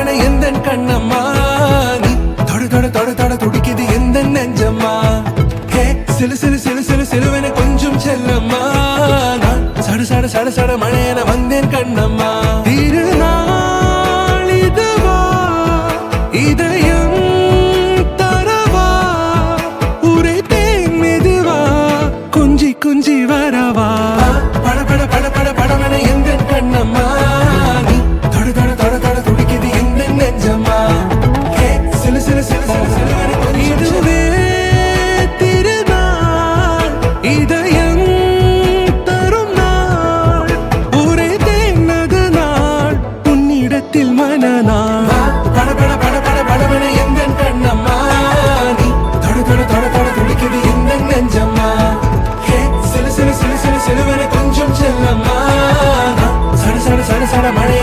படபட எந்தன் கண்ணம்மா நீ தொட தொட தொட தொட துடிக்குது எந்த நெஞ்சம்மா ஹே சிலு சிலு சிலு சிலு சிலுவென கொஞ்சம் செல்லம்மா நான் சட சட சட சட மழையென வந்தேன் கண்ணம்மா திருநாள் இதுவா இதயம் தரவா உரைத்தேன் மெதுவா குஞ்சி குஞ்சி வரவா படபட படபட படபட எந்தன் கண்ணம்மா நீ தொட தொட தொட தொட துடிக்குது எந்த நெஞ்சம்மா ஹே சிலு சிலு சிலு சிலு சிலுவென இதுவே திருநாள் இதயம் தரும் நாள் உரைத்தேன் அது நாள் உன்னிடத்தில் மனநாள் படபட படபட படபட எந்தன் கண்ணம்மா நீ தொட தொட தொட தொட துடிக்குது எந்த நெஞ்சம்மா ஹே சிலு சிலு சிலு சிலு சிலுவென கொஞ்சம் செல்லம்மா சட சட சட சட மழை